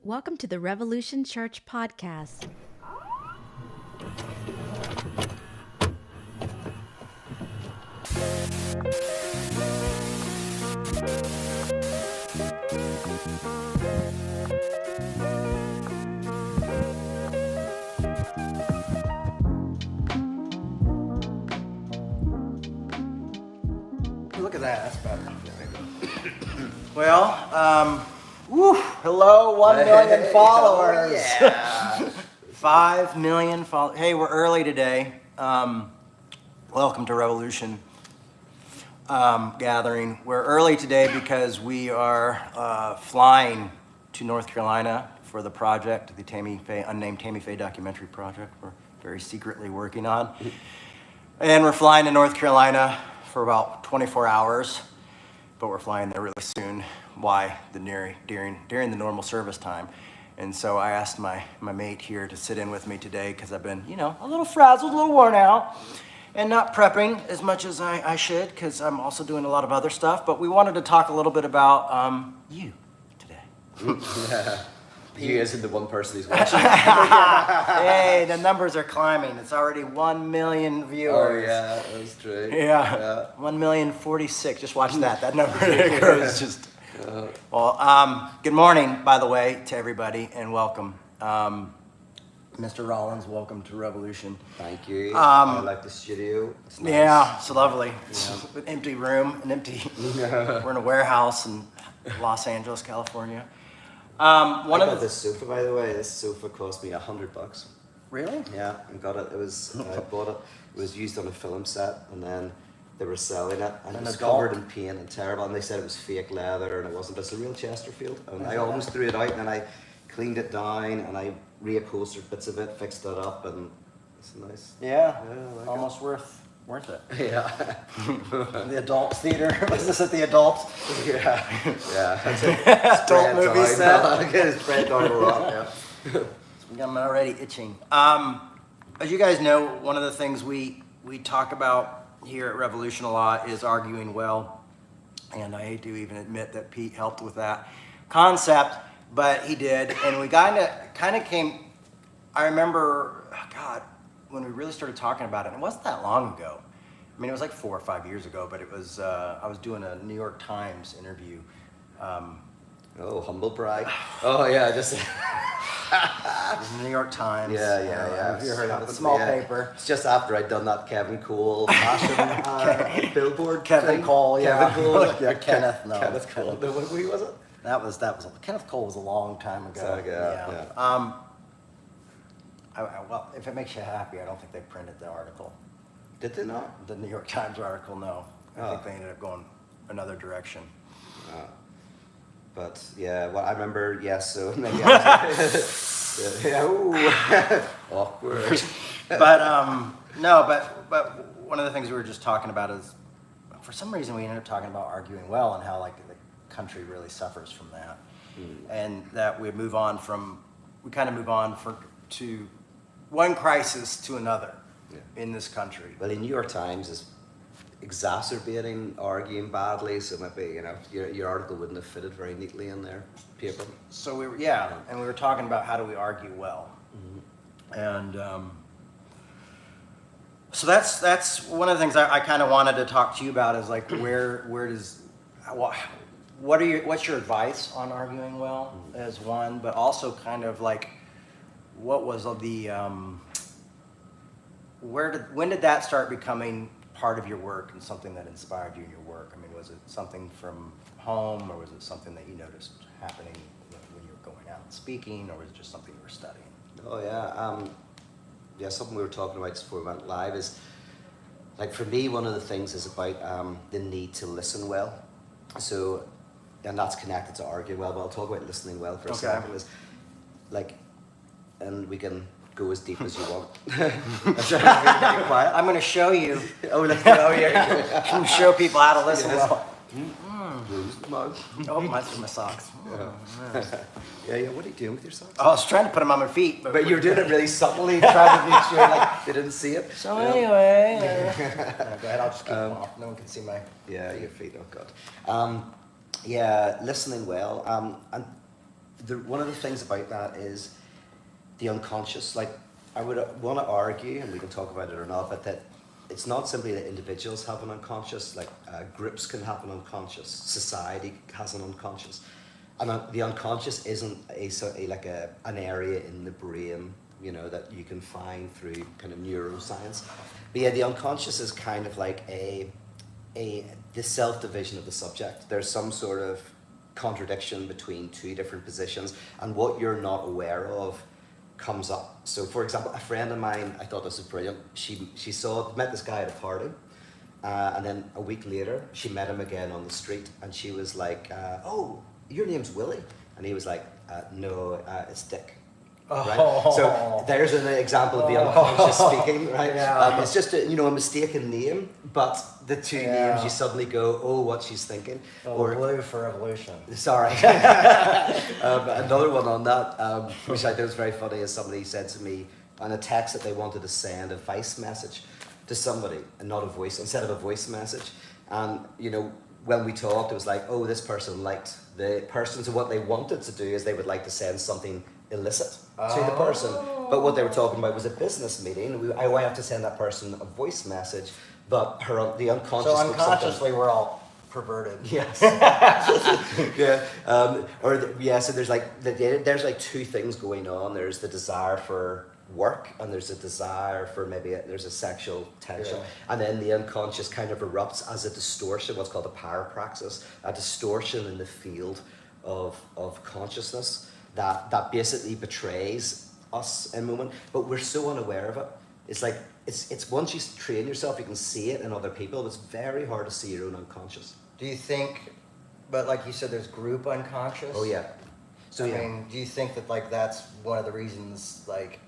Welcome to the Revolution Church podcast. Look at that, that's better. Well, hello, 1 million followers. Yeah. 5 million followers. Hey, we're early today. Welcome to Revolution Gathering. We're early today because we are flying to North Carolina for the project, the unnamed Tammy Faye documentary project we're very secretly working on. And we're flying to North Carolina for about 24 hours, but we're flying there really soon. Why? During the normal service time. And so I asked my mate here to sit in with me today because I've been, a little frazzled, a little worn out, and not prepping as much as I should because I'm also doing a lot of other stuff. But we wanted to talk a little bit about you today. You isn't the one person who's watching. Hey, the numbers are climbing. It's already 1 million viewers. Oh yeah, that's true. Yeah. 1,046,000. Just watch that. That number grows just. Well, good morning, by the way, to everybody, and welcome. Mr. Rollins, welcome to Revolution. Thank you. I like the studio. It's nice. Yeah, it's lovely. It's an empty room, we're in a warehouse in Los Angeles, California. I got this sofa, by the way. This sofa cost me $100. Really? Yeah, I got it. I bought it. It was used on a film set, and then they were selling it, and it was covered in paint and terrible. And they said it was fake leather, and it wasn't. It's a real Chesterfield. And I almost threw it out, and then I cleaned it down, and I reupholstered bits of it, fixed it up, and it's nice. Yeah, I like almost worth it. Yeah. The adults theater. Was this at the adults? Yeah. That's it. Adult movie set. Get his spread down a lot. Yeah. I'm already itching. As you guys know, one of the things we talk about here at Revolution a lot is arguing well, and I hate to even admit that Pete helped with that concept, but he did, and we kind of came. I remember, when we really started talking about it, and it wasn't that long ago. I mean, it was like 4 or 5 years ago, but it was. I was doing a New York Times interview. Oh, humble brag. Oh yeah, just. It was the New York Times. Yeah. Have you heard of it? Small paper. It's just after I'd done that Kevin Cole fashion billboard. Kevin thing. Cole, yeah. Kevin Cole. Yeah, Kenneth, no. Kenneth Cole. Who was it? That was Kenneth Cole was a long time ago. So, yeah. Well, if it makes you happy, I don't think they printed the article. Did they not? The New York Times article, no. I think they ended up going another direction. But yeah, well, I remember. Yes, so maybe. Awkward. But one of the things we were just talking about is, for some reason, we ended up talking about arguing well and how the country really suffers from that, and that we kind of move on to one crisis to another in this country. Well, the New York Times is exacerbating arguing badly, so maybe your article wouldn't have fitted very neatly in their paper. So we were talking about how do we argue well, and so that's one of the things I kind of wanted to talk to you about is what's your advice on arguing well as one, but also kind of what was when did that start becoming part of your work and something that inspired you in your work? I mean, was it something from home, or was it something that you noticed happening when you were going out and speaking, or was it just something you were studying? Oh yeah, something we were talking about just before we went live is, for me, one of the things is about the need to listen well. So, and that's connected to arguing well, but I'll talk about listening well for a second. Is and we can go as deep as you want. I'm going to show you. Let's go here. I'm going to show people how to listen well. Lose the mug. Oh, mine's from my socks. Yeah. What are you doing with your socks? I was trying to put them on my feet, but you were doing it really subtly, trying to make sure they didn't see it. So anyway, go ahead. I'll just keep them off. No one can see my. Yeah, your feet. Oh God. Yeah, listening well. And one of the things about that is the unconscious. Like, I would want to argue, and we can talk about it or not, but that it's not simply that individuals have an unconscious, like groups can have an unconscious, society has an unconscious. And the unconscious isn't an area in the brain, you know, that you can find through kind of neuroscience. But yeah, the unconscious is kind of like the self-division of the subject. There's some sort of contradiction between two different positions, and what you're not aware of comes up. So, for example, a friend of mine, I thought this was brilliant. She met this guy at a party, and then a week later, she met him again on the street, and she was like, "Oh, your name's Willie," and he was like, "No, it's Dick." Right? So there's an example of the unconscious speaking, right? Yeah. It's just a mistaken name, but the two names, you suddenly go, "Oh, what she's thinking." Or blue for evolution. Sorry. Another one on that, which I think is very funny, is somebody said to me on a text that they wanted to send a voice message to somebody, and not a voice, instead of a voice message. And, you know, when we talked, it was like, oh, this person liked the person. So what they wanted to do is they would like to send something illicit to the person. But what they were talking about was a business meeting. I have to send that person a voice message, but the unconscious. So unconsciously, we're all perverted. Yes. Yeah. So there's like two things going on. There's the desire for work, and there's a desire for there's a sexual tension, and then the unconscious kind of erupts as a distortion, what's called a parapraxis, a distortion in the field of consciousness that basically betrays us in a moment, but we're so unaware of it. It's like it's once you train yourself, you can see it in other people, but it's very hard to see your own unconscious. Do you think, but like you said, there's group unconscious? Oh yeah. So I mean, do you think that like that's one of the reasons, like,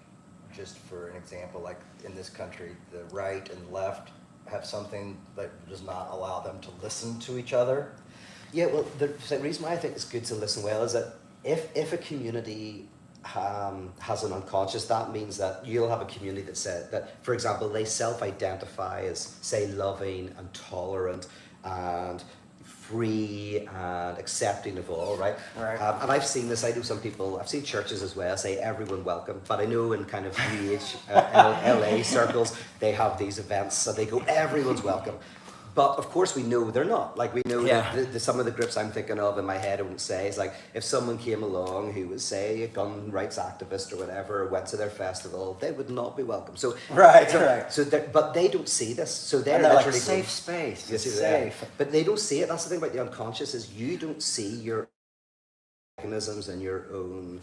just for an example, like in this country, the right and left have something that does not allow them to listen to each other? Yeah, well, the reason why I think it's good to listen well is that if a community has an unconscious, that means that you'll have a community that said that, for example, they self-identify as, say, loving and tolerant and free and accepting of all, right? Right. And I've seen this. I know some people. I've seen churches as well say everyone welcome, but I know in kind of New Age LA circles they have these events, so they go everyone's welcome. But of course we know they're not. Like, we know that some of the groups I'm thinking of in my head, I won't say, is like if someone came along who was, say, a gun rights activist or whatever, went to their festival, they would not be welcome. So Right. But they don't see this. So they're Like literally safe space. Yes, It's safe. safe. But they don't see it. That's the thing about the unconscious, is you don't see your mechanisms and your own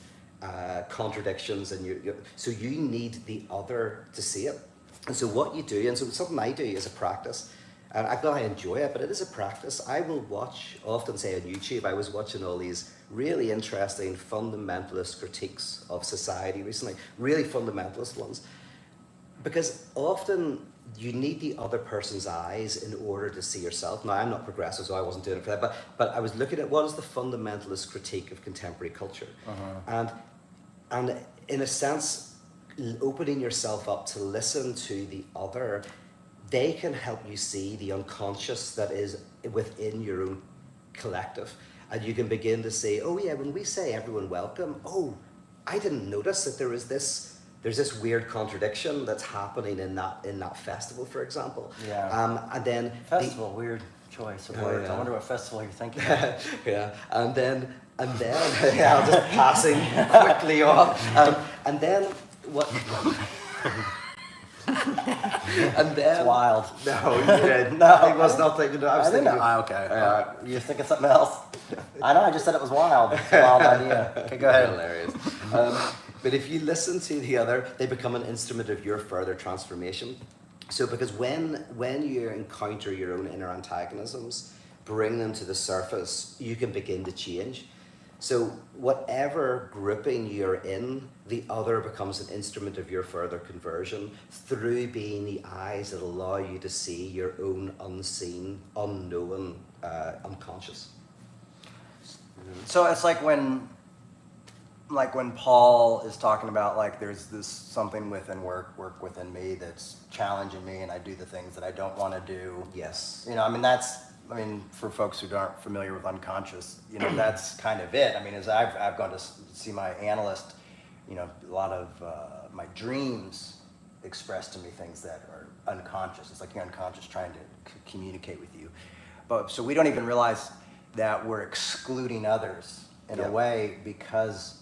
contradictions, and so you need the other to see it. And so what you do, and so something I do is a practice. And I enjoy it, but it is a practice. I will watch, often say on YouTube, I was watching all these really interesting fundamentalist critiques of society recently, really fundamentalist ones. Because often you need the other person's eyes in order to see yourself. Now, I'm not progressive, so I wasn't doing it for that, but I was looking at what is the fundamentalist critique of contemporary culture. And in a sense, opening yourself up to listen to the other, they can help you see the unconscious that is within your own collective. And you can begin to say, oh yeah, when we say everyone welcome, oh, I didn't notice that there's this weird contradiction that's happening in that festival, for example. Yeah. And then Festival, weird choice of words. yeah. I wonder what festival you're thinking of. Yeah. And then yeah, I'm just passing quickly on. And then what? And then It's wild. No, you did. No, I was not thinking. I was I didn't thinking. know. Okay. You're thinking something else. I know. I just said it was wild. It's a wild idea. Okay, go ahead. Hilarious. But if you listen to the other, they become an instrument of your further transformation. So, because when you encounter your own inner antagonisms, bring them to the surface, you can begin to change. So whatever grouping you're in, the other becomes an instrument of your further conversion through being the eyes that allow you to see your own unseen, unknown, unconscious. So it's like when Paul is talking about, like, there's this something work within me that's challenging me, and I do the things that I don't want to do. Yes. You know, I mean, that's I mean, for folks who aren't familiar with unconscious, you know, that's kind of it. I mean, as I've gone to see my analyst, you know, a lot of my dreams express to me things that are unconscious. It's like your unconscious trying to communicate with you. But so we don't even realize that we're excluding others in a way because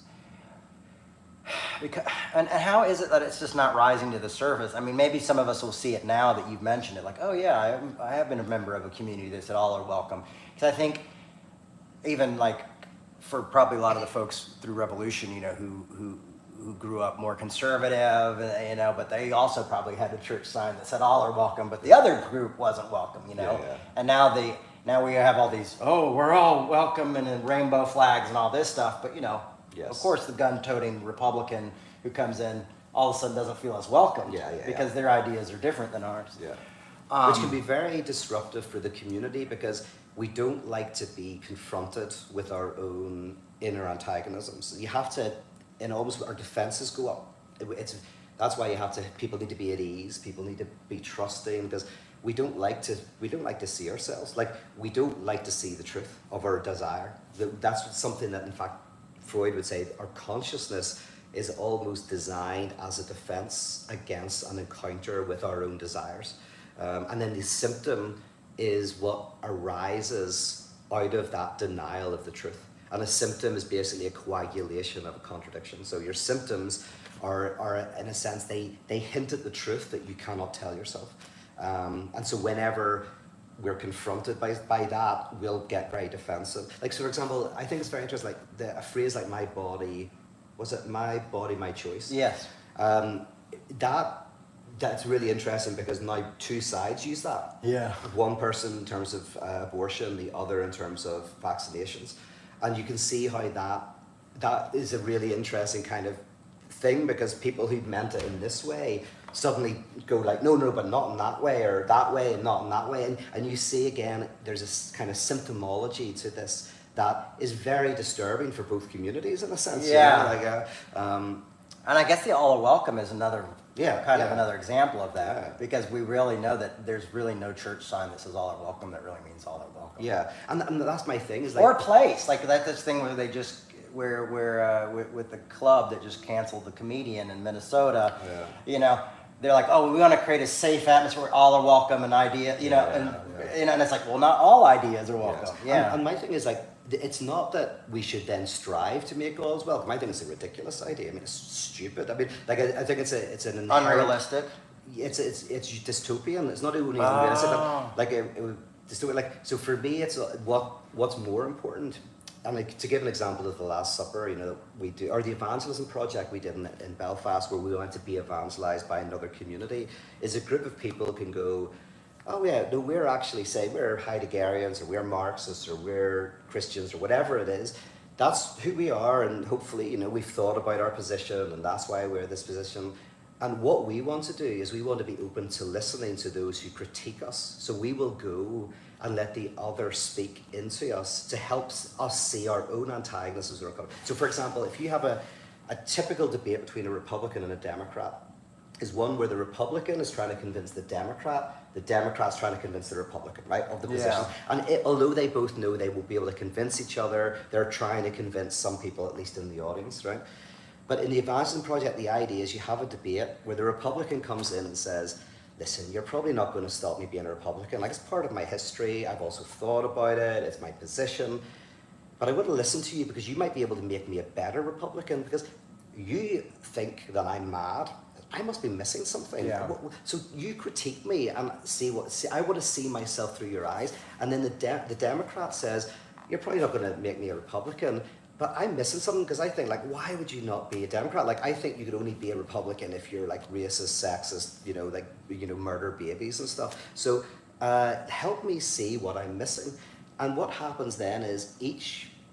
and how is it that it's just not rising to the surface? I mean, maybe some of us will see it now that you've mentioned it, like, oh yeah, I have been a member of a community that said all are welcome. Because I think even like for probably a lot of the folks through Revolution, you know, who grew up more conservative, you know, but they also probably had a church sign that said all are welcome, but the other group wasn't welcome, you know. And now we have all these, oh, we're all welcome and then rainbow flags and all this stuff, but you know. Of course, the gun-toting Republican who comes in all of a sudden doesn't feel as welcome because their ideas are different than ours. Which can be very disruptive for the community because we don't like to be confronted with our own inner antagonisms. You have to, and almost our defenses go up. That's why people need to be at ease. People need to be trusting because we don't like to see ourselves. Like we don't like to see the truth of our desire. That's something that, in fact, Freud would say our consciousness is almost designed as a defense against an encounter with our own desires. And then the symptom is what arises out of that denial of the truth. And a symptom is basically a coagulation of a contradiction. So your symptoms are in a sense, they hint at the truth that you cannot tell yourself. And so whenever we're confronted by that, we'll get very defensive. Like, so for example, I think it's very interesting, like a phrase like my body, my choice? Yes. That's really interesting because now two sides use that. Yeah. One person in terms of abortion, the other in terms of vaccinations. And you can see how that is a really interesting kind of thing because people who meant it in this way suddenly go like, no, but not in that way, or that way and not in that way. And you see again, there's this kind of symptomology to this that is very disturbing for both communities in a sense. Yeah. You know, and I guess the all are welcome is another another example of that. Yeah. Because we really know that there's really no church sign that says all are welcome that really means all are welcome. Yeah, and that's my thing is like, or place like that's this thing where they just with the club that just canceled the comedian in Minnesota. You know, they're like, oh, we want to create a safe atmosphere where all are welcome and you know, and it's like, well, not all ideas are welcome. Yes. And my thing is like, it's not that we should then strive to make all welcome. I think it's a ridiculous idea. I mean, it's stupid. I mean, like I think it's an unrealistic. It's dystopian. It's not even realistic. Like dystopian. Like, so for me, it's what's more important. And like, to give an example of the Last Supper, you know, we do, or the evangelism project we did in Belfast, where we went to be evangelized by another community, is a group of people who can go, oh yeah, no, we're actually, say, we're Heideggerians, or we're Marxists, or we're Christians, or whatever it is. That's who we are, and hopefully, you know, we've thought about our position, and that's why we're in this position. And what we want to do is we want to be open to listening to those who critique us. So we will go and let the other speak into us to help us see our own antagonisms. So for example, if you have a typical debate between a Republican and a Democrat, is one where the Republican is trying to convince the Democrat's trying to convince the Republican, right, of the positions. And although they both know they will be able to convince each other, they're trying to convince some people, at least in the audience, right? But in the Evangelism Project, the idea is you have a debate where the Republican comes in and says, listen, you're probably not going to stop me being a Republican. Like, it's part of my history. I've also thought about it. It's my position. But I wouldn't listen to you because you might be able to make me a better Republican because you think that I'm mad. I must be missing something. Yeah. So you critique me and I want to see myself through your eyes. And then the Democrat says, you're probably not going to make me a Republican, but I'm missing something because I think, like, why would you not be a Democrat? Like, I think you could only be a Republican if you're like racist, sexist, you know, like, you know, murder babies and stuff. So help me see what I'm missing. And what happens then is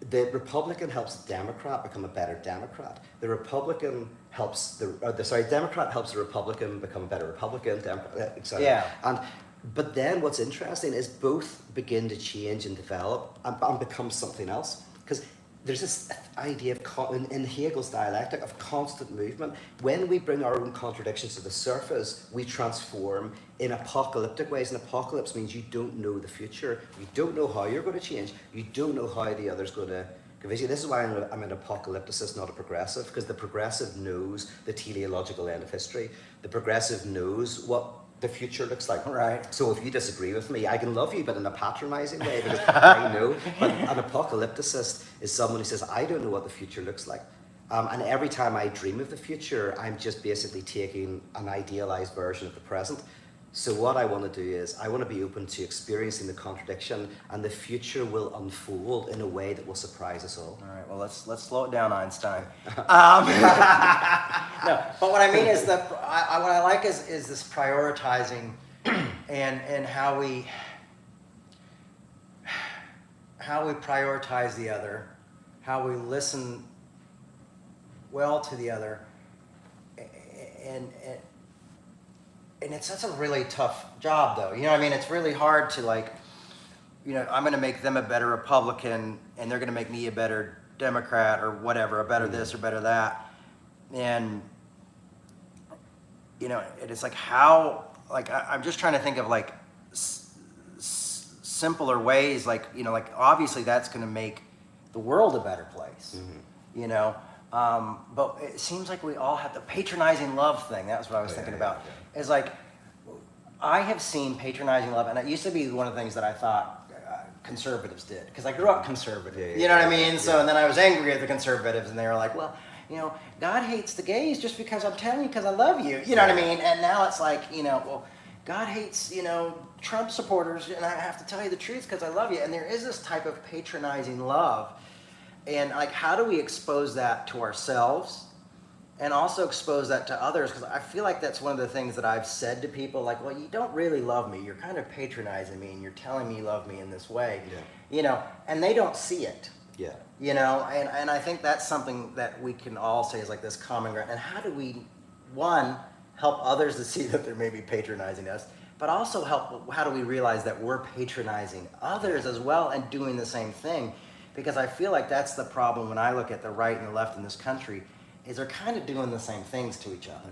the Republican helps the Democrat become a better Democrat. The Republican helps Democrat helps the Republican become a better Republican, Democrat, etc. Yeah. But then what's interesting is both begin to change and develop and become something else. Because there's this idea of in Hegel's dialectic of constant movement. When we bring our own contradictions to the surface, we transform in apocalyptic ways. And apocalypse means you don't know the future. You don't know how you're going to change. You don't know how the other's going to convince you. This is why I'm an apocalypticist, not a progressive, because the progressive knows the teleological end of history. The progressive knows what the future looks like. Right. So if you disagree with me, I can love you, but in a patronizing way, because I know. But an apocalypticist is someone who says, I don't know what the future looks like. And every time I dream of the future, I'm just basically taking an idealized version of the present. So what I want to do is, I want to be open to experiencing the contradiction, and the future will unfold in a way that will surprise us all. All right, well, let's slow it down, Einstein. No, but what I mean is that what I like is this prioritizing and how we prioritize the other, how we listen well to the other, and it's that's a really tough job, though. You know what I mean? It's really hard to, like, you know, I'm going to make them a better Republican, and they're going to make me a better Democrat, or whatever, a better this or better that. And, you know, it's like how, like, I'm just trying to think of, like, simpler ways, like, you know, like, obviously that's going to make the world a better place, you know? But it seems like we all have the patronizing love thing. That's what I was thinking about. It's like, I have seen patronizing love, and it used to be one of the things that I thought conservatives did, because I grew up conservative. You know what I mean? So, and then I was angry at the conservatives, and they were like, well, you know, God hates the gays just because I'm telling you because I love you. You know what I mean? And now it's like, you know, well, God hates, you know, Trump supporters, and I have to tell you the truth because I love you. And there is this type of patronizing love. And, like, how do we expose that to ourselves and also expose that to others? Because I feel like that's one of the things that I've said to people, like, well, you don't really love me. You're kind of patronizing me, and you're telling me you love me in this way. You know, and they don't see it. You know, and I think that's something that we can all say is like this common ground. And how do we, one, help others to see that they're maybe patronizing us, but also how do we realize that we're patronizing others as well and doing the same thing? Because I feel like that's the problem when I look at the right and the left in this country, is they're kind of doing the same things to each other.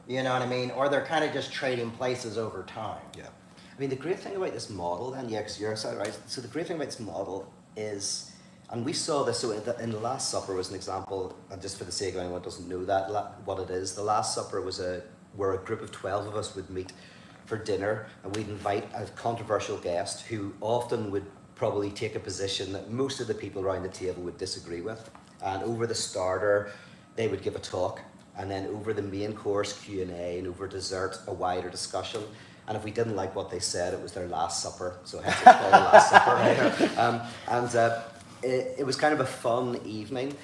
You know what I mean? Or they're kind of just trading places over time. I mean, the great thing about this model, then, because you're so right. So the great thing about this model is, and we saw this, so in the Last Supper was an example, and just for the sake of anyone who doesn't know that, what it is, the Last Supper was where a group of 12 of us would meet for dinner, and we'd invite a controversial guest who often would probably take a position that most of the people around the table would disagree with. And over the starter, they would give a talk, and then over the main course Q&A, and over dessert, a wider discussion. And if we didn't like what they said, it was their Last Supper, so hence it's called the Last Supper. It was kind of a fun evening.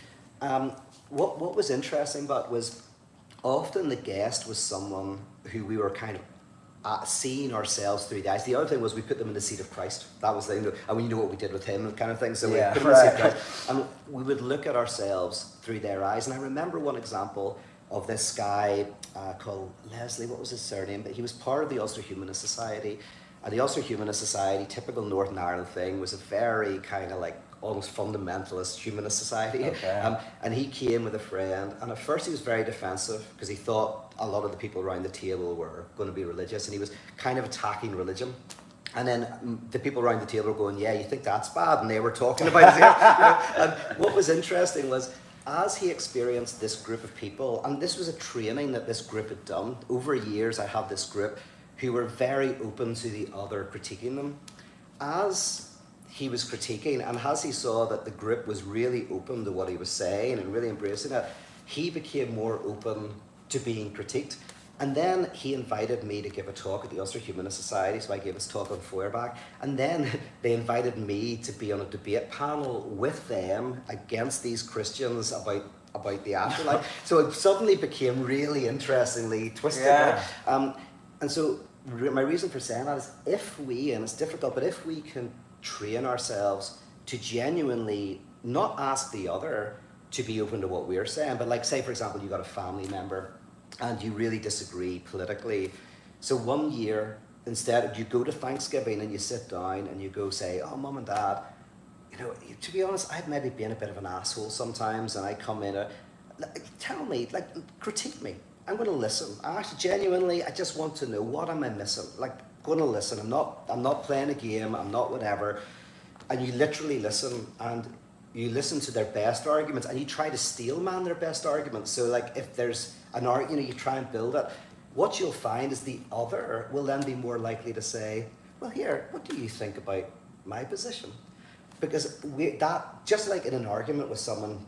What was interesting about was often the guest was someone who we were kind of seeing ourselves through the eyes. The other thing was we put them in the seat of Christ. That was the thing. And we knew what we did with him, kind of thing. So we put them in the seat of Christ. And we would look at ourselves through their eyes. And I remember one example of this guy called Leslie. What was his surname? But he was part of the Ulster Humanist Society. And the Ulster Humanist Society, typical Northern Ireland thing, was a very kind of like almost fundamentalist humanist society. And he came with a friend, and at first he was very defensive because he thought a lot of the people around the table were going to be religious, and he was kind of attacking religion. And then the people around the table were going, yeah, you think that's bad? And they were talking about it. And what was interesting was, as he experienced this group of people, and this was a training that this group had done, over years I had this group who were very open to the other critiquing them. As he was critiquing, and as he saw that the group was really open to what he was saying and really embracing it, he became more open to being critiqued. And then he invited me to give a talk at the Ulster Humanist Society, so I gave his talk on Feuerbach. And then they invited me to be on a debate panel with them against these Christians about the afterlife. So it suddenly became really interestingly twisted. And so my reason for saying that is, if we, and it's difficult, but if we can train ourselves to genuinely not ask the other to be open to what we're saying, but like, say for example, you got a family member and you really disagree politically. So one year, instead, you go to Thanksgiving and you sit down and you go say, oh, Mum and Dad, you know, to be honest, I've maybe been a bit of an asshole sometimes, and I come in, tell me, like, critique me. I'm going to listen. I actually, genuinely, I just want to know, what am I missing? Like, going to listen. I'm not playing a game. I'm not whatever. And you literally listen, and you listen to their best arguments, and you try to steel man their best arguments. So, like, if there's an argument, you know, you try and build it. What you'll find is the other will then be more likely to say, well, here, what do you think about my position? Because that, just like in an argument with someone,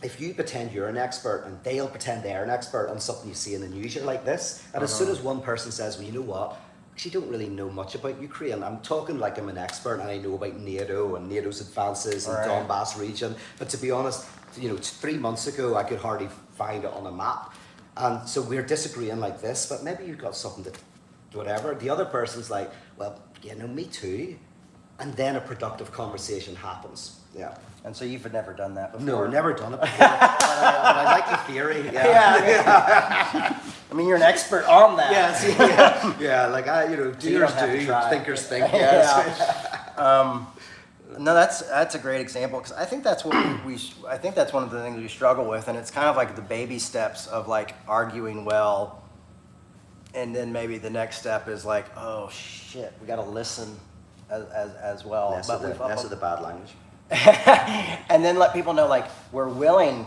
if you pretend you're an expert and they'll pretend they're an expert on something you see in the news, you're like this. And as soon as one person says, well, you know what, actually don't really know much about Ukraine. I'm talking like I'm an expert and I know about NATO and NATO's advances in Donbass region. But to be honest, you know, 3 months ago, I could hardly find it on a map. And so we're disagreeing like this, but maybe you've got something to, whatever. The other person's like, well, you know, me too. And then a productive conversation happens. Yeah. And so you've never done that before? No, never done it before. but I like the theory. Yeah. I mean, you're an expert on that. Yes, yeah. Like you know, doers do, thinkers think. Yes. No, that's a great example, because I think that's what I think that's one of the things we struggle with, and it's kind of like the baby steps of like arguing well, and then maybe the next step is like, oh shit, we got to listen as well. Less of the bad language. And then let people know, like, we're willing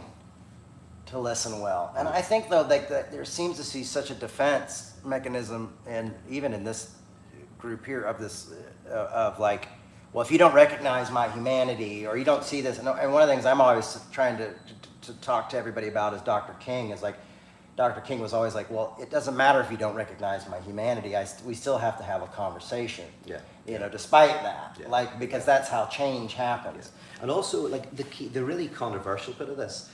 to listen well. And I think, though, like, that there seems to be such a defense mechanism, and even in this group here, of this of like, well, if you don't recognize my humanity, or you don't see this, and one of the things I'm always trying to talk to everybody about is Dr. King. Is like, Dr. King was always like, well, it doesn't matter if you don't recognize my humanity. We still have to have a conversation. Yeah. You know, despite that, like, because that's how change happens. Yeah. And also, like, the really controversial bit of this,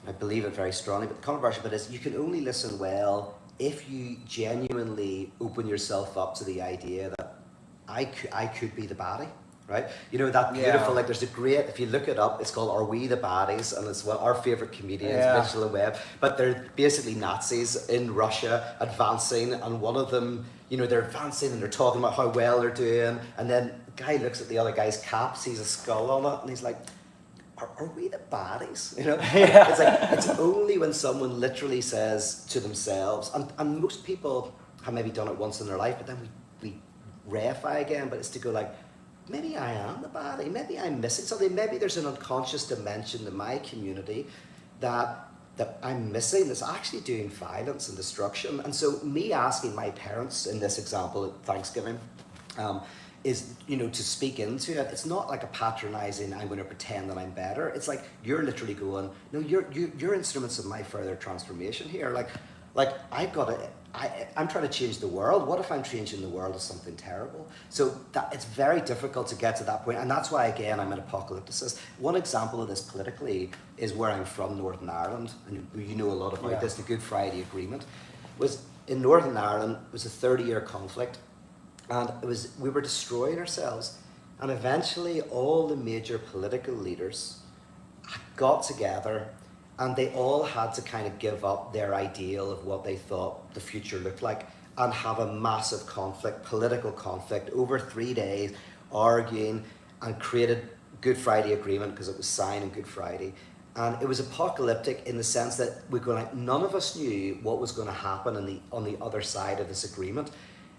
I believe it very strongly, but the controversial bit is you can only listen well if you genuinely open yourself up to the idea that I could be the baddie. Right? You know, that beautiful, like, there's a great, if you look it up, it's called Are We the Baddies? And it's one of our favourite comedians, Mitchell and Webb. But they're basically Nazis in Russia advancing, and one of them, you know, they're advancing and they're talking about how well they're doing, and then the guy looks at the other guy's cap, sees a skull on it, and he's like, are we the baddies? You know? It's like, it's only when someone literally says to themselves, and most people have maybe done it once in their life, but then we reify again, but it's to go like, maybe I am the baddie, maybe I'm missing something, maybe there's an unconscious dimension in my community that I'm missing that's actually doing violence and destruction. And so me asking my parents in this example at Thanksgiving is, you know, to speak into it. It's not like a patronizing, I'm going to pretend that I'm better. It's like, you're literally going, no, you're instruments of my further transformation here. Like I've got to, I'm trying to change the world. What if I'm changing the world to something terrible? So it's very difficult to get to that point. And that's why, again, I'm an apocalypticist. One example of this politically is where I'm from, Northern Ireland. And you know a lot about this, the Good Friday Agreement. Was in Northern Ireland, it was a 30-year conflict. And we were destroying ourselves. And eventually all the major political leaders got together, and they all had to kind of give up their ideal of what they thought the future looked like and have a massive conflict, political conflict, over 3 days, arguing, and created Good Friday Agreement because it was signed on Good Friday. And it was apocalyptic in the sense that none of us knew what was going to happen on the other side of this agreement.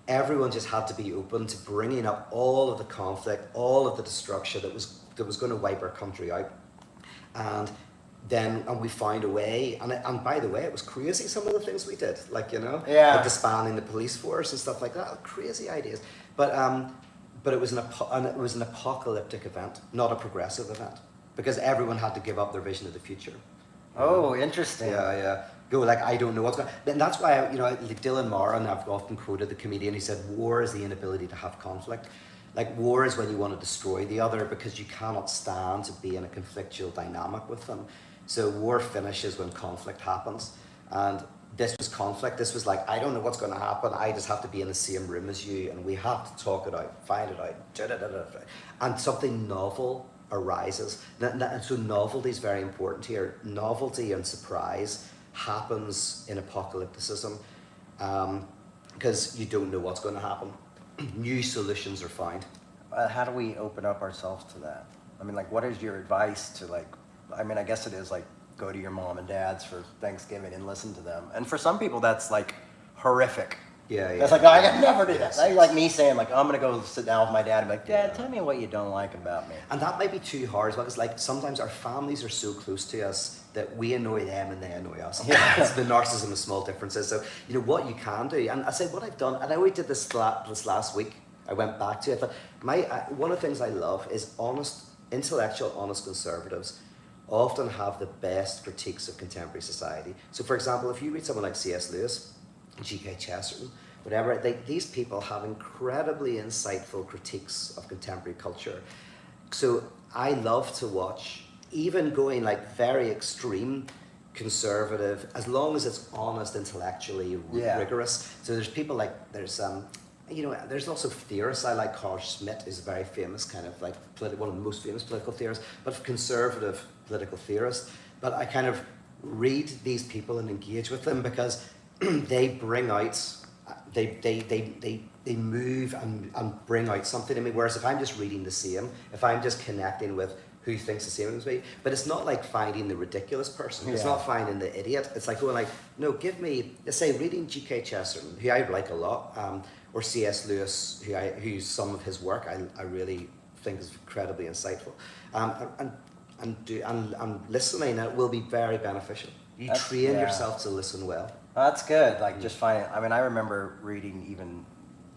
Everyone just had to be open to bringing up all of the conflict, all of the destruction that was going to wipe our country out. And we found a way, and by the way, it was crazy, some of the things we did, like, you know, like disbanding the police force and stuff like that, crazy ideas. But it was an apocalyptic event, not a progressive event, because everyone had to give up their vision of the future. Oh, interesting. Yeah. Go like, I don't know what's going on. And that's why, like Dylan Moran, I've often quoted the comedian, he said, war is the inability to have conflict. Like, war is when you want to destroy the other because you cannot stand to be in a conflictual dynamic with them. So war finishes when conflict happens. And this was conflict. This was like, I don't know what's going to happen. I just have to be in the same room as you, and we have to talk it out, find it out. And something novel arises. And so novelty is very important here. Novelty and surprise happens in apocalypticism because you don't know what's going to happen. New solutions are found. How do we open up ourselves to that? I mean, like, what is your advice to, like, I mean, I guess it is like go to your mom and dad's for Thanksgiving and listen to them. And for some people, that's like horrific. Yeah. That's like, no, I could never do that. That's like me saying, like, I'm gonna go sit down with my dad and be like, Dad, tell me what you don't like about me. And that might be too hard as well, because like sometimes our families are so close to us that we annoy them and they annoy us. Yeah. It's the narcissism of small differences. So you know what you can do, and I say what I've done, and I already did this last week. I went back to it, but one of the things I love is intellectual, honest conservatives often have the best critiques of contemporary society. So for example, if you read someone like C.S. Lewis, G.K. Chesterton, whatever, these people have incredibly insightful critiques of contemporary culture. So I love to watch, even going like very extreme conservative, as long as it's honest, intellectually rigorous. So there's people like, there's also theorists. I like Carl Schmitt, is a very famous kind of like one of the most famous political theorists, but conservative political theorist. But I kind of read these people and engage with them because they bring out, they move and bring out something in me. Whereas if I'm just reading the same, if I'm just connecting with who thinks the same as me, but it's not like finding the ridiculous person. It's not finding the idiot. It's like going like, no, give me, let's say reading G.K. Chesterton, who I like a lot, or C.S. Lewis, who's some of his work I really think is incredibly insightful, and listening will be very beneficial. You train yourself to listen well. That's good. Like just finding. I mean, I remember reading even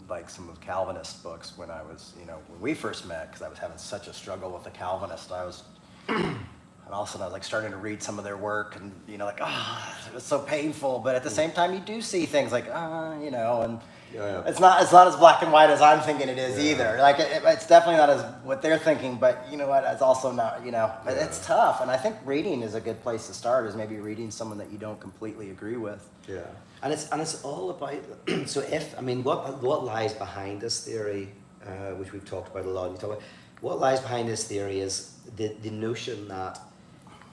like some of Calvinist books when I was, when we first met, because I was having such a struggle with the Calvinist. And all of a sudden I was like starting to read some of their work, and like, it was so painful. But at the same time, you do see things like, and it's not as black and white as I'm thinking it is either. Like it's definitely not as what they're thinking. But you know what? It's also not. It's tough. And I think reading is a good place to start. Is maybe reading someone that you don't completely agree with. Yeah. And it's all about, so what lies behind this theory, which we've talked about a lot, what lies behind this theory is the notion that,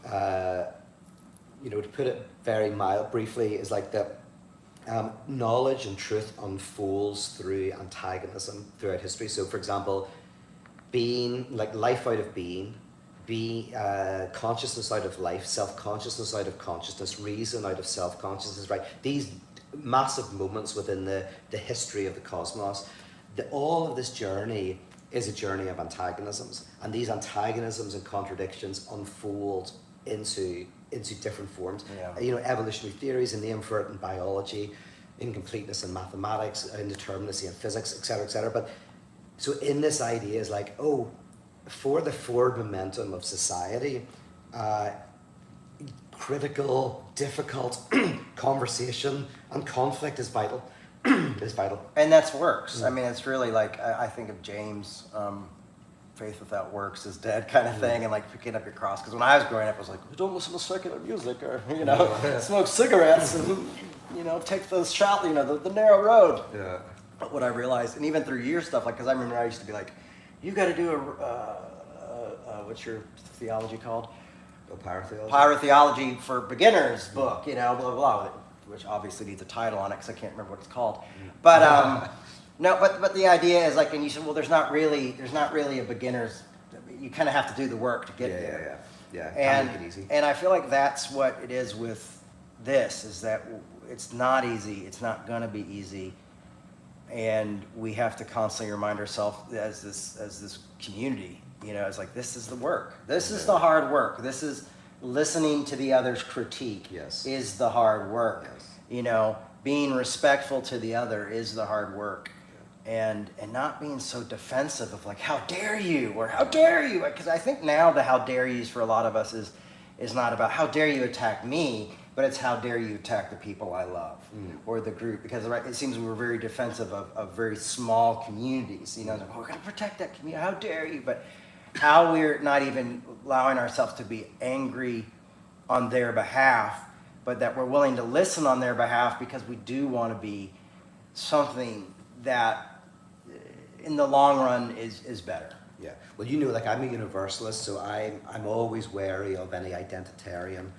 to put it very briefly, is like that knowledge and truth unfolds through antagonism throughout history. So for example, being, like life out of being, consciousness out of life, self-consciousness out of consciousness, reason out of self-consciousness, right? These massive moments within the history of the cosmos, all of this journey is a journey of antagonisms, and these antagonisms and contradictions unfold into different forms. Evolutionary theories, and name for it in biology, incompleteness in mathematics, indeterminacy in physics, etc. But so in this idea is like, for the forward momentum of society, critical, difficult conversation and conflict is vital. And that's works. I mean, it's really like, I think of James, faith without works is dead kind of thing, and like picking up your cross. Because when I was growing up, I was like, don't listen to secular music, or smoke cigarettes, and take the the narrow road. Yeah. But what I realized, and even through your stuff, like, because I remember I used to be like, you got to do what's your theology called? Pyrotheology for beginners book, blah, blah, blah, which obviously needs a title on it because I can't remember what it's called. But no, but the idea is like, and you said, well, there's not really a beginner's. You kind of have to do the work to get there. Yeah. And make it easy. And I feel like that's what it is with this, is that it's not easy. It's not gonna be easy. And we have to constantly remind ourselves as this community, it's like, this is the work. This is the hard work. This is listening to the other's critique. Yes. Is the hard work. Yes. Being respectful to the other is the hard work. Yeah. And not being so defensive of like, how dare you, or how dare you? Because I think now the how dare yous for a lot of us is not about how dare you attack me, but it's how dare you attack the people I love, or the group, because it seems we were very defensive of very small communities. Like, we're going to protect that community. How dare you? But how we're not even allowing ourselves to be angry on their behalf, but that we're willing to listen on their behalf because we do want to be something that, in the long run, is better. Yeah. Well, like I'm a universalist, so I'm always wary of any identitarian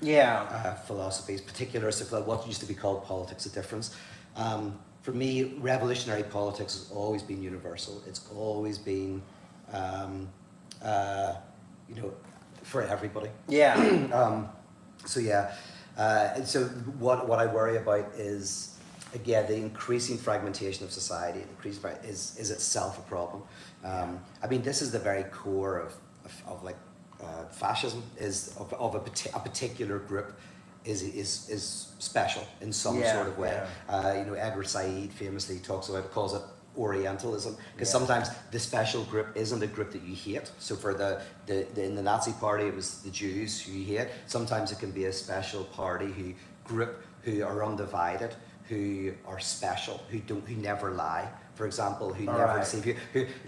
philosophies, particularists of what used to be called politics of difference. For me, revolutionary politics has always been universal. It's always been for everybody. Yeah. So yeah, and so what I worry about is, again, the increasing fragmentation of society. Is itself a problem. I mean, this is the very core of like fascism, is of a particular group is special in some sort of way. Yeah. Edward Said famously calls it Orientalism, because sometimes the special group isn't a group that you hate. So for in the Nazi Party, it was the Jews who you hate. Sometimes it can be a special party group who are undivided, who are special, who never lie. For example, who never deceive you.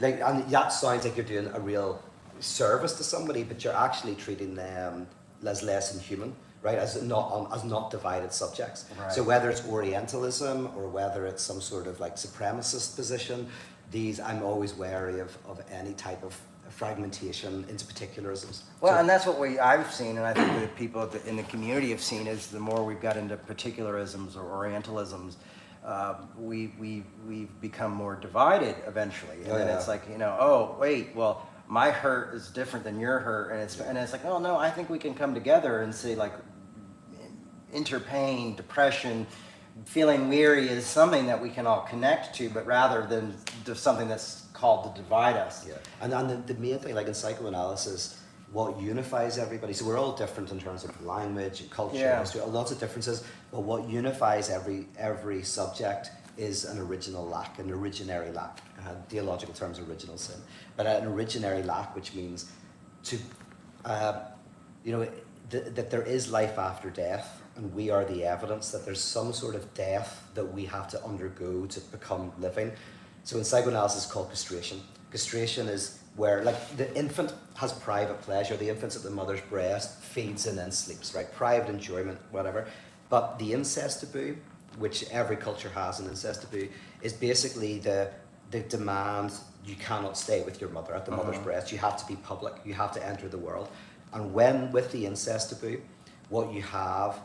And that sounds like you're doing a real service to somebody, but you're actually treating them as less than human. Right, as not divided subjects. Right. So whether it's Orientalism or whether it's some sort of like supremacist position, I'm always wary of any type of fragmentation into particularisms. Well, and that's what I've seen, and I think the people in the community have seen, is the more we've got into particularisms or Orientalisms, we've become more divided eventually, and then it's like, oh wait, well, my hurt is different than your hurt, and it's like, oh no, I think we can come together and say, like, interpain, depression, feeling weary is something that we can all connect to, but rather than something that's called to divide us. Yeah, and the main thing, like in psychoanalysis, what unifies everybody, so we're all different in terms of language and culture, history, lots of differences, but what unifies every subject is an original lack, an originary lack. Theological terms, original sin, but an originary lack, which means that there is life after death, and we are the evidence that there's some sort of death that we have to undergo to become living. So in psychoanalysis, it's called castration. Castration is where, like, the infant has private pleasure. The infant's at the mother's breast, feeds and then sleeps, right? Private enjoyment, whatever. But the incest taboo, which every culture has an incest taboo, is basically the demand: you cannot stay with your mother at the mother's breast. You have to be public. You have to enter the world. And with the incest taboo, what you have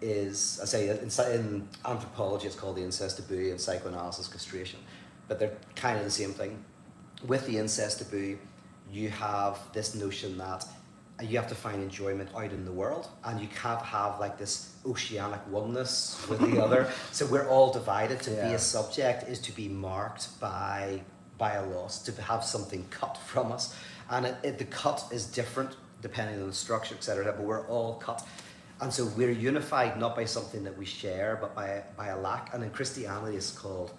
is, I say, in anthropology it's called the incest taboo, in psychoanalysis castration, but they're kind of the same thing. With the incest taboo, you have this notion that you have to find enjoyment out in the world, and you can't have like this oceanic oneness with the other. So we're all divided. To be a subject is to be marked by a loss, to have something cut from us, and the cut is different depending on the structure, etc. But we're all cut, and so we're unified not by something that we share, but by a lack. And in Christianity, it's called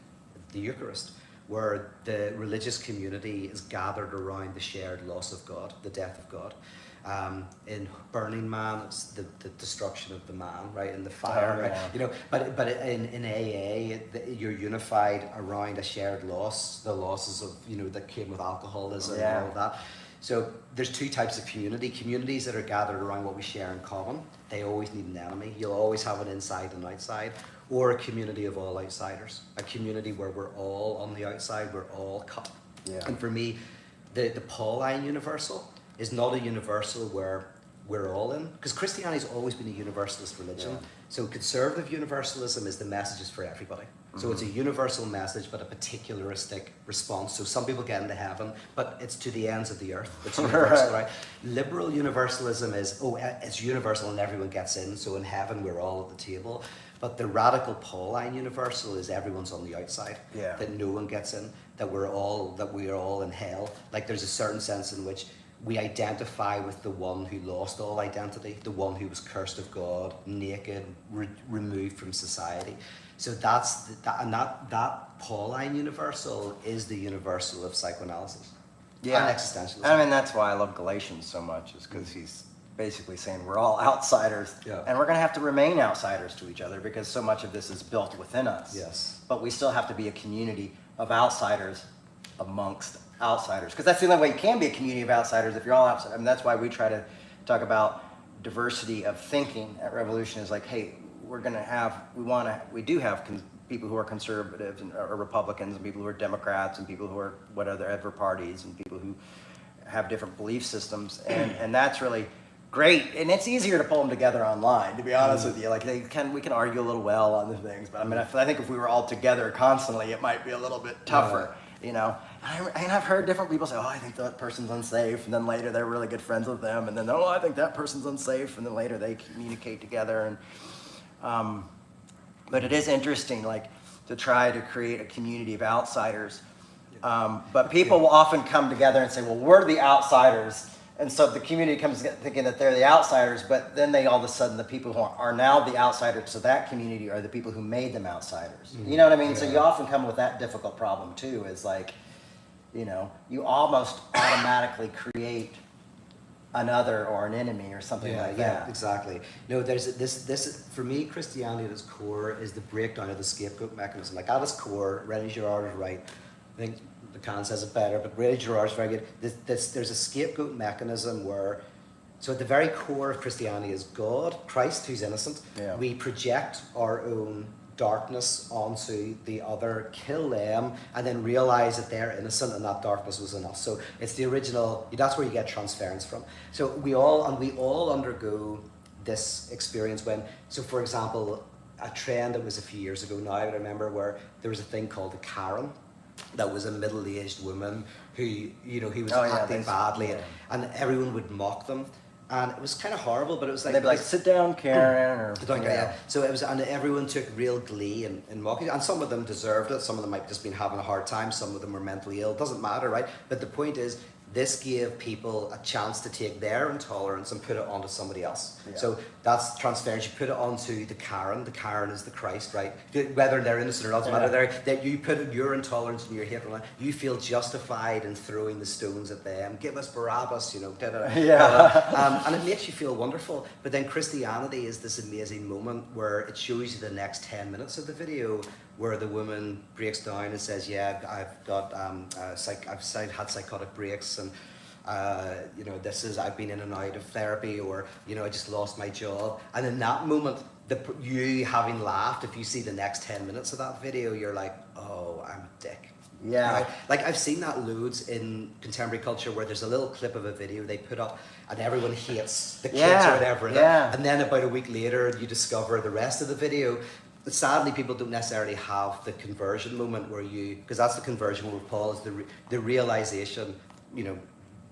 the Eucharist, where the religious community is gathered around the shared loss of God, the death of God. In Burning Man, it's the destruction of the man, right, in the fire, right? But in AA, you're unified around a shared loss, the losses of that came with alcoholism and all of that. So there's two types of communities that are gathered around what we share in common. They always need an enemy. You'll always have an inside and outside, or a community of all outsiders, a community where we're all on the outside, we're all cut. And for me, the Pauline universal is not a universal where we're all in, because Christianity's always been a universalist religion. So conservative universalism is the messages for everybody. So it's a universal message, but a particularistic response. So some people get into heaven, but it's to the ends of the earth. It's universal, right? Liberal universalism is, it's universal and everyone gets in. So in heaven, we're all at the table. But the radical Pauline universal is everyone's on the outside. That no one gets in. That we're all in hell. Like there's a certain sense in which we identify with the one who lost all identity, the one who was cursed of God, naked, removed from society. So that Pauline universal is the universal of psychoanalysis. And existentialism. I mean, that's why I love Galatians so much, is because he's basically saying we're all outsiders, and we're going to have to remain outsiders to each other, because so much of this is built within us. But we still have to be a community of outsiders amongst outsiders, because that's the only way you can be a community of outsiders, if you're all outside. I mean, that's why we try to talk about diversity of thinking at Revolution. Is like, hey, we do have people who are conservatives and or Republicans, and people who are Democrats, and people who are whatever parties, and people who have different belief systems, and that's really great. And it's easier to pull them together online, to be honest with you. Like we can argue a little well on the things, but I mean, I think if we were all together constantly, it might be a little bit tougher. you know. And I've heard different people say, oh, I think that person's unsafe, and then later they're really good friends with them, and then, oh, I think that person's unsafe, and then later they communicate together. And but it is interesting, like, to try to create a community of outsiders. But people will often come together and say, well, we're the outsiders. And so the community comes thinking that they're the outsiders, but then they all of a sudden, the people who are now the outsiders to that community are the people who made them outsiders. You know what I mean? Yeah. So you often come with that difficult problem too, is like, you know, you almost automatically create another or an enemy or something like that. Yeah, exactly. No, there's this for me, Christianity at its core is the breakdown of the scapegoat mechanism. Like at its core, René Girard is right. I think Lacan says it better, but René Girard is very good. There's a scapegoat mechanism where, so at the very core of Christianity is God, Christ, who's innocent. Yeah. We project our own darkness onto the other, kill them, and then realize that they're innocent and that darkness was in us. So it's the original, that's where you get transference from. So we all undergo this experience when, so for example, a trend that was a few years ago now, I remember, where there was a thing called a Karen, that was a middle-aged woman who, you know, he was acting badly, and everyone would mock them. And it was kind of horrible, but it was like... They'd be like, sit down, Karen, or... Yeah. So it was, and everyone took real glee in mocking it, and some of them deserved it, some of them might just been having a hard time, some of them were mentally ill, doesn't matter, right? But the point is, this gave people a chance to take their intolerance and put it onto somebody else. Yeah. So that's transference. You put it onto the Karen. The Karen is the Christ, right? Whether they're innocent or not, doesn't matter. That you put your intolerance and your hate on it. You feel justified in throwing the stones at them. Give us Barabbas, you know. And it makes you feel wonderful. But then Christianity is this amazing moment where it shows you the next 10 minutes of the video, where the woman breaks down and says, yeah, I've got, I've had psychotic breaks, and you know, I've been in and out of therapy, or, you know, I just lost my job. And in that moment, you having laughed, if you see the next 10 minutes of that video, you're like, oh, I'm a dick. Yeah. Right? Like, I've seen that loads in contemporary culture, where there's a little clip of a video they put up and everyone hates the kids or whatever. And then about a week later, you discover the rest of the video. But sadly, people don't necessarily have the conversion moment where because that's the conversion moment with Paul, is the realization, you know,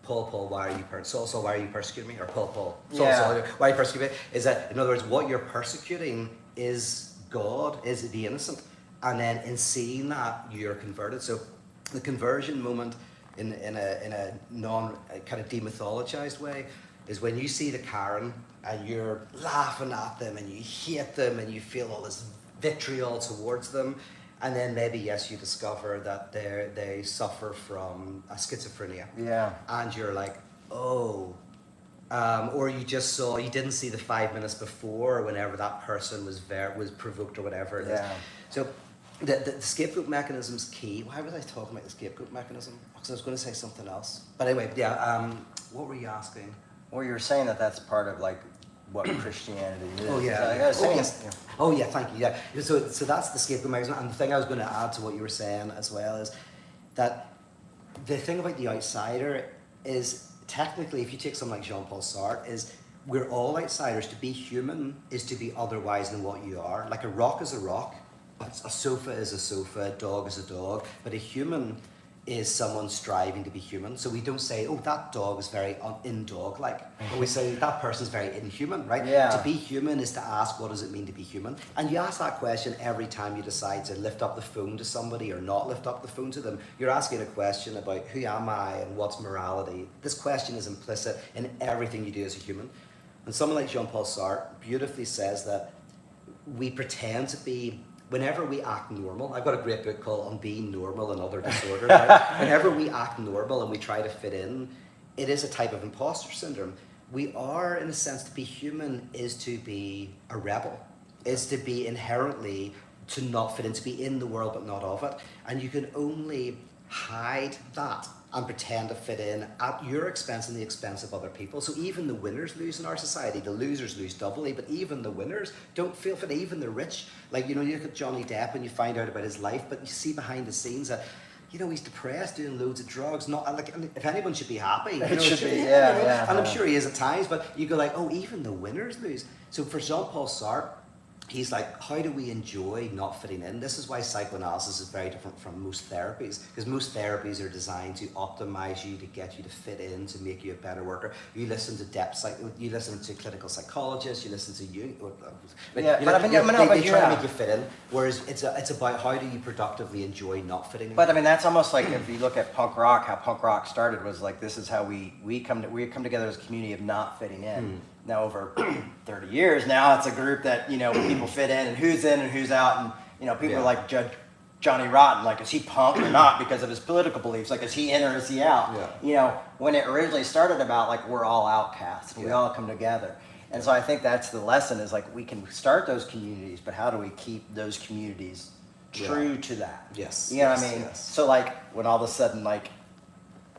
Paul, why are you persecuting? Saul, why are you persecuting me? Or Paul, Saul, why are you persecuting me? Is that, in other words, what you're persecuting is God, is the innocent. And then in seeing that, you're converted. So the conversion moment in a non kind of demythologized way is when you see the Karen and you're laughing at them and you hate them and you feel all this vitriol towards them, and then maybe, yes, you discover that they suffer from a schizophrenia. Yeah. And you're like, oh. Or you didn't see the 5 minutes before, whenever that person was provoked or whatever it is. So the scapegoat mechanism is key. Why was I talking about the scapegoat mechanism? Because I was going to say something else. But anyway, what were you asking? Well, you were saying that that's part of, like, what Christianity is. Oh, yeah. Thank you. Yeah. So that's the scapegoat mechanism. And the thing I was going to add to what you were saying as well is that the thing about the outsider is, technically, if you take someone like Jean-Paul Sartre, is we're all outsiders. To be human is to be otherwise than what you are. Like, a rock is a rock, a sofa is a sofa, a dog is a dog, but a human is someone striving to be human. So we don't say, oh, that dog is very in-dog-like. Or we say, that person's very inhuman, right? Yeah. To be human is to ask, what does it mean to be human? And you ask that question every time you decide to lift up the phone to somebody or not lift up the phone to them. You're asking a question about, who am I and what's morality? This question is implicit in everything you do as a human. And someone like Jean-Paul Sartre beautifully says that we pretend to be, whenever we act normal, I've got a great book called On Being Normal and Other Disorders. Right? Whenever we act normal and we try to fit in, it is a type of imposter syndrome. We are, in a sense, to be human is to be a rebel, is to be inherently, to not fit in, to be in the world but not of it. And you can only hide that and pretend to fit in at your expense and the expense of other people. So even the winners lose in our society. The losers lose doubly, but even the winners don't feel fit. Even the rich, like, you know, you look at Johnny Depp and you find out about his life, but you see behind the scenes that, you know, he's depressed, doing loads of drugs. Not like, if anyone should be happy, you know, it should be, and I'm sure he is at times. But you go like, oh, even the winners lose. So for Jean-Paul Sartre, he's like, how do we enjoy not fitting in? This is why psychoanalysis is very different from most therapies, because most therapies are designed to optimize you, to get you to fit in, to make you a better worker. You listen to you listen to clinical psychologists, you listen to they try to make you fit in. Whereas it's about how do you productively enjoy not fitting in. But I mean, that's almost like if you look at punk rock, how punk rock started was like, this is how we come together as a community of not fitting in. Now over 30 years now, it's a group that, people fit in and who's out, and, people are like Judge Johnny Rotten, like, is he punk or not because of his political beliefs? Like, is he in or is he out? Yeah. When it originally started about, like, we're all outcasts, we all come together. And so I think that's the lesson is, like, we can start those communities, but how do we keep those communities true to that? Yes. You know what I mean? Yes. So, like, when all of a sudden, like,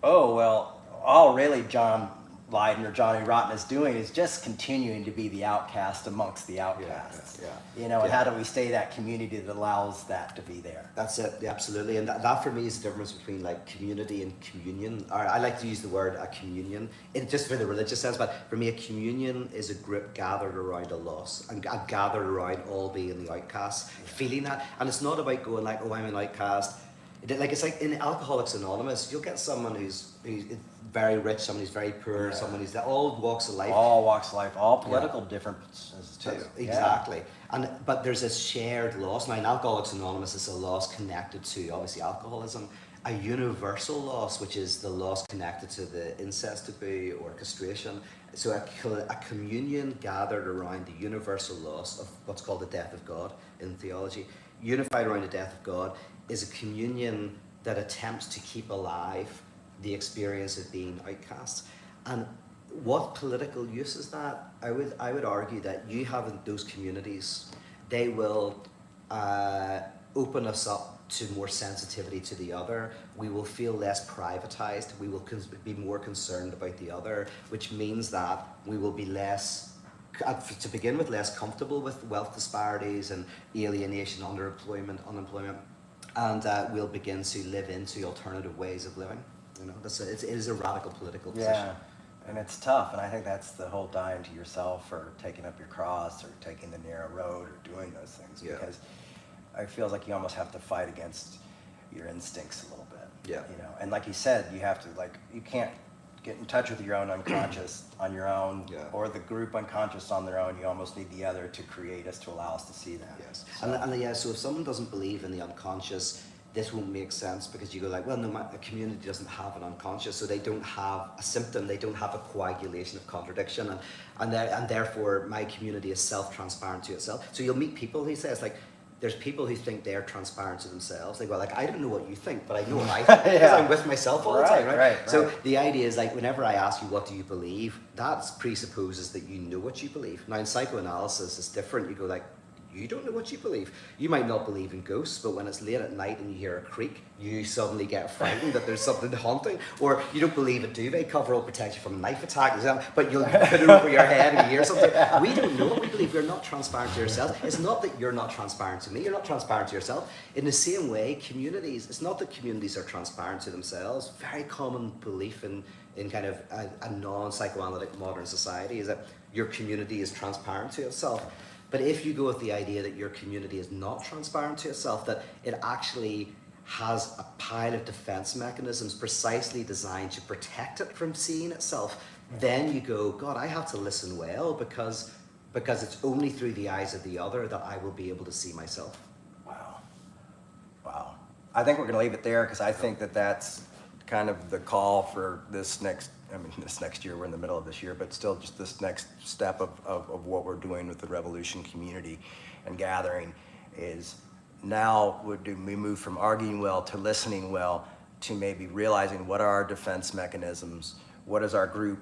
oh, well, all really John Lydon or Johnny Rotten is doing is just continuing to be the outcast amongst the outcasts. And how do we stay that community that allows that to be there? That's it, absolutely. And that for me is the difference between like community and communion. Or I like to use the word a communion, just for the religious sense, but for me a communion is a group gathered around a loss and gathered around all being the outcasts, feeling that. And it's not about going like, oh, I'm an outcast. It's like in Alcoholics Anonymous, you'll get someone who's very rich, someone who's very poor, someone who's all walks of life. All walks of life, all political differences too. Exactly. But there's a shared loss. Now in Alcoholics Anonymous, it's a loss connected to obviously alcoholism, a universal loss, which is the loss connected to the incest taboo or castration. So a communion gathered around the universal loss of what's called the death of God in theology, unified around the death of God, is a communion that attempts to keep alive the experience of being outcasts. And what political use is that? I would argue that you having those communities, they will open us up to more sensitivity to the other. We will feel less privatized. We will be more concerned about the other, which means that we will be less, to begin with, less comfortable with wealth disparities and alienation, underemployment, unemployment, and we'll begin to live into alternative ways of living. It is a radical political position. Yeah, and it's tough, and I think that's the whole dying to yourself or taking up your cross or taking the narrow road or doing those things, because it feels like you almost have to fight against your instincts a little bit. Yeah. And like you said, you have to, like, you can't get in touch with your own unconscious on your own, or the group unconscious on their own. You almost need the other to create us, to allow us to see that. Yes. So if someone doesn't believe in the unconscious, this won't make sense, because you go like, well, no, a community doesn't have an unconscious, so they don't have a symptom, they don't have a coagulation of contradiction, and therefore my community is self-transparent to itself. So you'll meet people, he says, like, there's people who think they're transparent to themselves. They go like, I don't know what you think, but I know what I think, because I'm with myself all the time, right? So the idea is like, whenever I ask you, what do you believe? That presupposes that you know what you believe. Now in psychoanalysis, it's different. You go like, you don't know what you believe. You might not believe in ghosts, but when it's late at night and you hear a creak, you suddenly get frightened that there's something haunting. Or you don't believe a duvet cover will protect you from a knife attack, but you'll put it over your head and you hear something. We don't know what we believe. We're not transparent to ourselves. It's not that you're not transparent to me. You're not transparent to yourself. In the same way, communities, it's not that communities are transparent to themselves. Very common belief in kind of a non-psychoanalytic modern society is that your community is transparent to itself. But if you go with the idea that your community is not transparent to itself, that it actually has a pile of defense mechanisms precisely designed to protect it from seeing itself, then you go, God, I have to listen well, because it's only through the eyes of the other that I will be able to see myself. Wow. I think we're going to leave it there, because I think that that's kind of the call for this next year. We're in the middle of this year, but still just this next step of what we're doing with the Revolution community and gathering is now we move from arguing well to listening well to maybe realizing what are our defense mechanisms, what is our group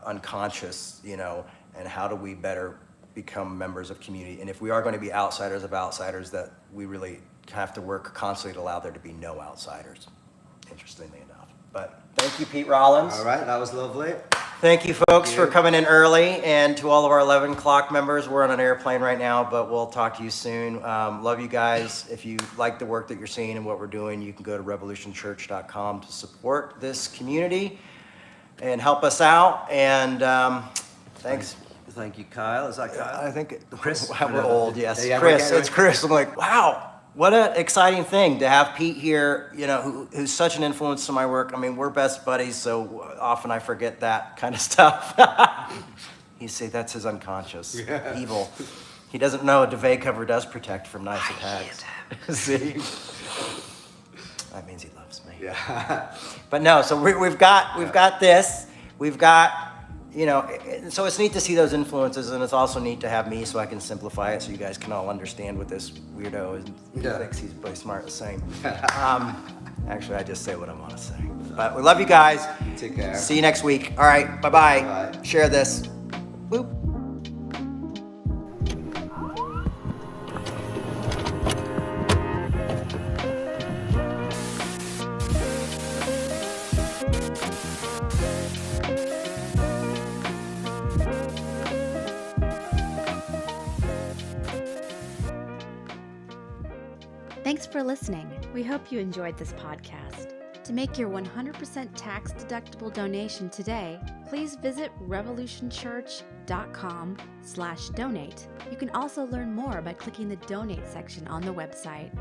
unconscious, and how do we better become members of community. And if we are going to be outsiders of outsiders, that we really have to work constantly to allow there to be no outsiders, interestingly enough. But thank you, Pete Rollins. All right, that was lovely. Thank you, folks, for coming in early. And to all of our 11 o'clock members, we're on an airplane right now, but we'll talk to you soon. Love you guys. If you like the work that you're seeing and what we're doing, you can go to revolutionchurch.com to support this community and help us out. And thanks. Thank you, Kyle. Is that Kyle? I think Chris? We're old, yes. Yeah, Chris, we're- it's Chris. I'm like, wow, what an exciting thing to have Pete here, you know, who's such an influence to my work. I mean, we're best buddies, so often I forget that kind of stuff. You see, that's his unconscious, evil. He doesn't know a duvet cover does protect from knives attacks. See? That means he loves me. Yeah. But no, so we've got this. We've got, you know, so it's neat to see those influences, and it's also neat to have me so I can simplify it so you guys can all understand what this weirdo is. He thinks he's really smart at saying. Actually, I just say what I want to say. But we love you guys. Take care. See you next week. All right, bye-bye. Bye. Share this. Boop. Thanks for listening. We hope you enjoyed this podcast. To make your 100% tax-deductible donation today, please visit revolutionchurch.com/donate. You can also learn more by clicking the donate section on the website.